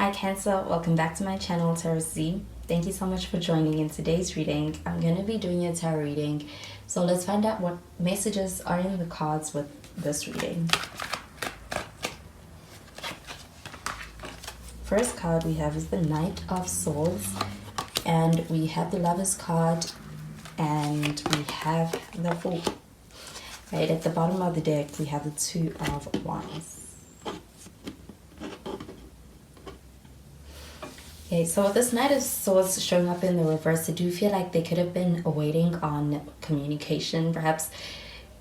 Hi Cancer, welcome back to my channel Tarot Z. Thank you so much for joining in today's reading. I'm going to be doing a tarot reading, so let's find out what messages are in the cards with this reading. First card we have is the Knight of Swords, and we have the Lover's card, and we have the Fool. Right at the bottom of the deck we have the Two of Wands. Okay, so with this Knight of Swords showing up in the reverse, I do feel like they could have been waiting on communication. Perhaps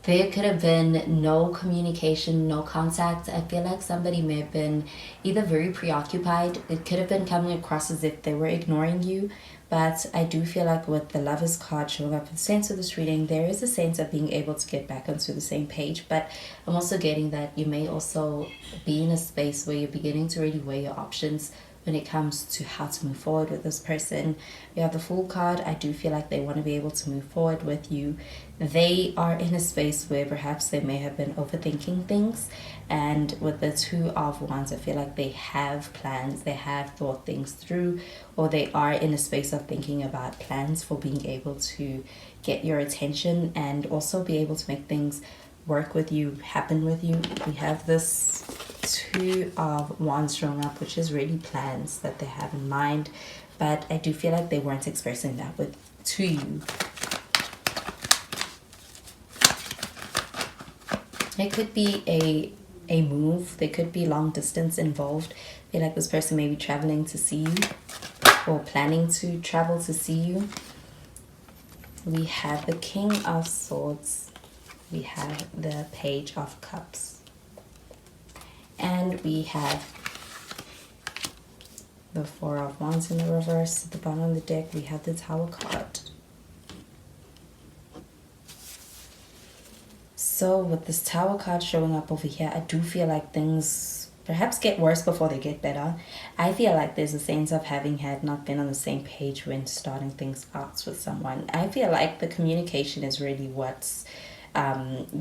there could have been no communication, no contact. I feel like somebody may have been either very preoccupied. It could have been coming across as if they were ignoring you. But I do feel like with the Lover's card showing up in the sense of this reading, there is a sense of being able to get back onto the same page. But I'm also getting that you may also be in a space where you're beginning to really weigh your options when it comes to how to move forward with this person. We have the Fool card. I do feel like they want to be able to move forward with you. They are in a space where perhaps they may have been overthinking things, and with the Two of Wands, I feel like they have plans, they have thought things through, or they are in a space of thinking about plans for being able to get your attention and also be able to make things work with you, happen with you. We have this Two of Wands showing up, which is really plans that they have in mind, but I do feel like they weren't expressing that to you. It could be a move. There could be long distance involved. I feel like this person may be traveling to see you or planning to travel to see you. We have the King of Swords. We have the Page of Cups. And we have the Four of Wands in the reverse. At the bottom of the deck, we have the Tower card. So with this Tower card showing up over here, I do feel like things perhaps get worse before they get better. I feel like there's a sense of having had not been on the same page when starting things out with someone. I feel like the communication is really what's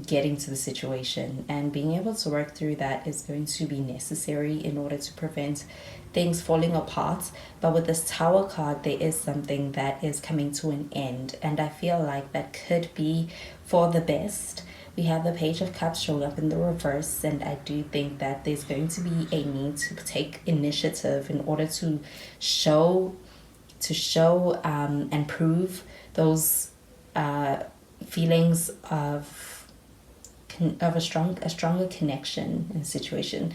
getting to the situation, and being able to work through that is going to be necessary in order to prevent things falling apart. But with this Tower card, there is something that is coming to an end, and I feel like that could be for the best. We have the Page of Cups showing up in the reverse, and I do think that there's going to be a need to take initiative in order to show and prove those feelings of a stronger connection in a situation.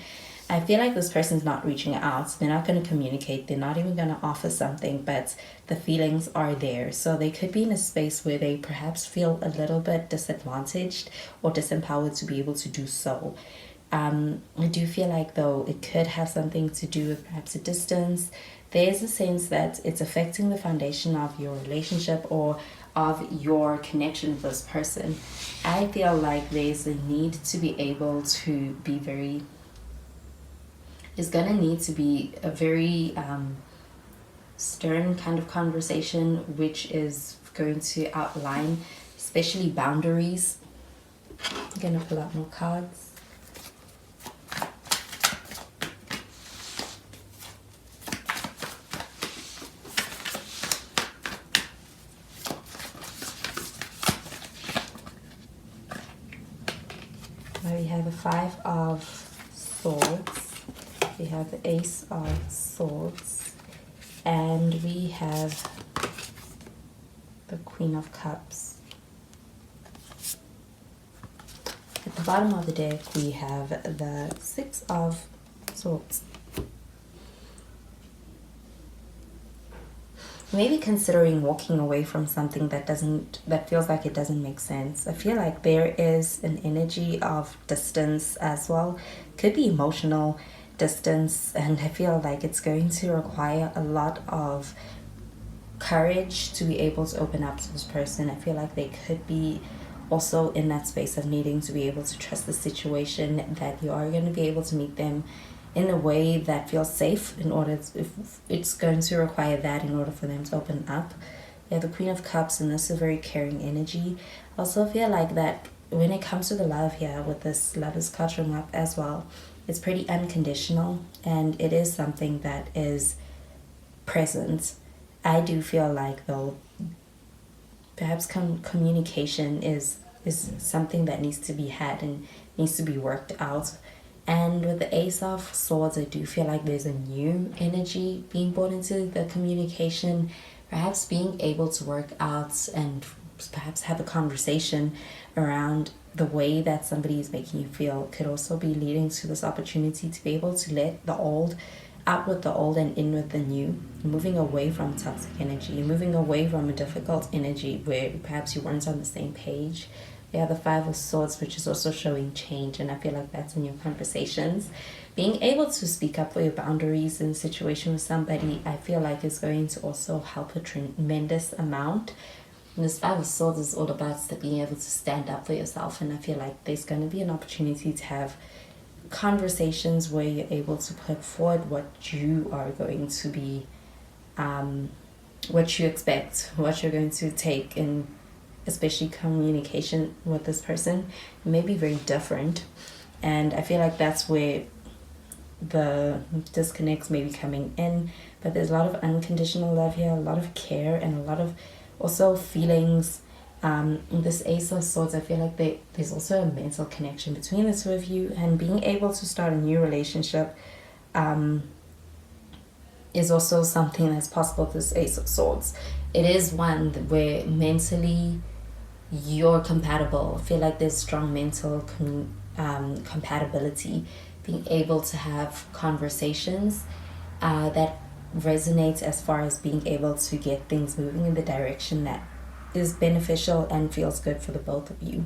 I feel like this person's not reaching out. They're not going to communicate. They're not even going to offer something, but the feelings are there. So they could be in a space where they perhaps feel a little bit disadvantaged or disempowered to be able to do so. I do feel like, though, it could have something to do with perhaps a distance. There's a sense that it's affecting the foundation of your relationship or of your connection with this person. I feel like there's a need to be able to be very... It's going to need to be a very stern kind of conversation, which is going to outline especially boundaries. I'm going to pull out more cards. Now we have the Five of Swords. We have the Ace of Swords, and we have the Queen of Cups. At the bottom of the deck, we have the Six of Swords. Maybe considering walking away from something that feels like it doesn't make sense. I feel like there is an energy of distance as well. Could be emotional distance, and I feel like it's going to require a lot of courage to be able to open up to this person. I feel like they could be also in that space of needing to be able to trust the situation, that you are going to be able to meet them in a way that feels safe. In order to, if it's going to require that in order for them to open up. Yeah, the Queen of Cups, and this is a very caring energy. I also feel like that when it comes to the love here with this Lover's card showing up as well, It's pretty unconditional, and it is something that is present. I do feel like, though, perhaps communication is something that needs to be had and needs to be worked out. And with the Ace of Swords, I do feel like there's a new energy being brought into the communication. Perhaps being able to work out and perhaps have a conversation around the way that somebody is making you feel could also be leading to this opportunity to be able to let the old out with the old and in with the new, moving away from toxic energy, moving away from a difficult energy where perhaps you weren't on the same page. We have the Five of Swords, which is also showing change, and I feel like that's in your conversations. Being able to speak up for your boundaries in a situation with somebody, I feel like is going to also help a tremendous amount. And this Five of Swords is all about being able to stand up for yourself, and I feel like there's going to be an opportunity to have conversations where you're able to put forward what you are going to be, what you expect, what you're going to take in, especially communication with this person. It may be very different, and I feel like that's where the disconnects may be coming in. But there's a lot of unconditional love here, a lot of care, and a lot of also feelings. This Ace of Swords, I feel like there's also a mental connection between the two of you, and being able to start a new relationship is also something that's possible with this Ace of Swords. It is one where mentally you're compatible. I feel like there's strong mental compatibility, being able to have conversations that resonate as far as being able to get things moving in the direction that is beneficial and feels good for the both of you.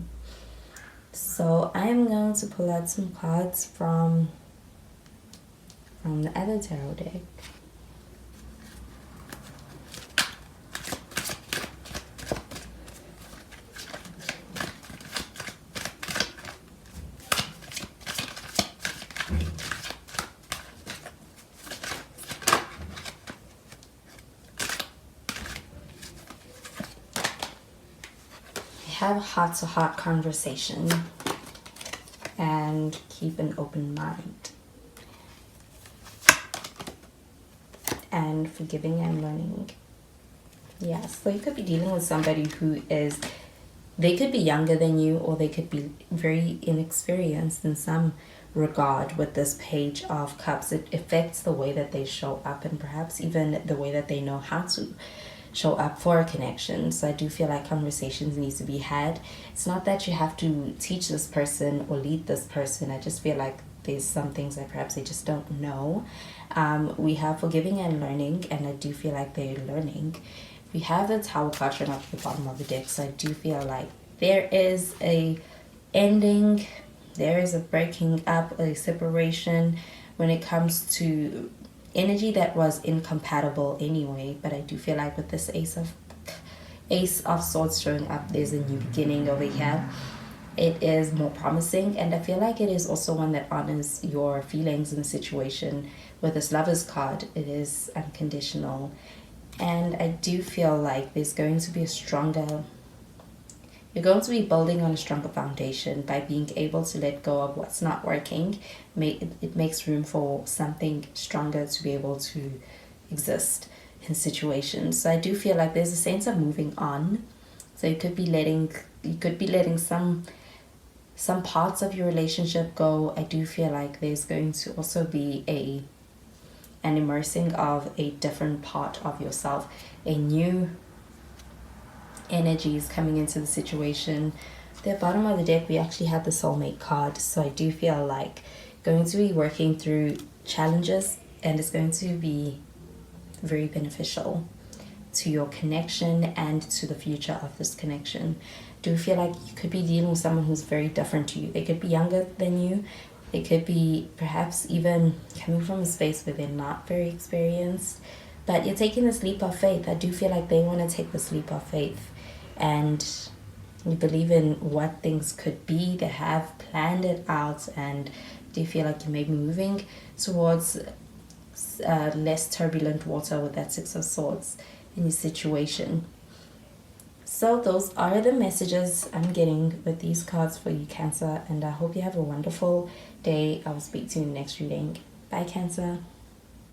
So I'm going to pull out some cards from the other tarot deck. Have a heart-to-heart conversation and keep an open mind. And forgiving and learning. Yeah, so you could be dealing with somebody who is, they could be younger than you, or they could be very inexperienced in some regard with this Page of Cups. It affects the way that they show up, and perhaps even the way that they know how to show up for a connection. So I do feel like conversations need to be had. It's not that you have to teach this person or lead this person. I just feel like there's some things that perhaps they just don't know. We have forgiving and learning, and I do feel like they're learning. We have the Tower card shown up at the bottom of the deck, so I do feel like there is a ending, there is a breaking up, a separation when it comes to energy that was incompatible anyway. But I do feel like with this Ace of Swords showing up, there's a new beginning over here. It is more promising, and I feel like it is also one that honors your feelings in the situation. With this Lovers card, it is unconditional, and I do feel like there's going to be you're going to be building on a stronger foundation by being able to let go of what's not working. It makes room for something stronger to be able to exist in situations. So I do feel like there's a sense of moving on. So you could be letting some parts of your relationship go. I do feel like there's going to also be an immersing of a different part of yourself, a new energies coming into the situation. The bottom of the deck, we actually have the Soulmate card. So I do feel like going to be working through challenges, and it's going to be very beneficial to your connection and to the future of this connection. Do feel like you could be dealing with someone who's very different to you. They could be younger than you. They could be perhaps even coming from a space where they're not very experienced, but you're taking this leap of faith. I do feel like they want to take this leap of faith, and you believe in what things could be. They have planned it out, and do feel like you may be moving towards less turbulent water with that Six of Swords in your situation. So those are the messages I'm getting with these cards for you, Cancer, and I hope you have a wonderful day. I will speak to you next reading. Bye, Cancer.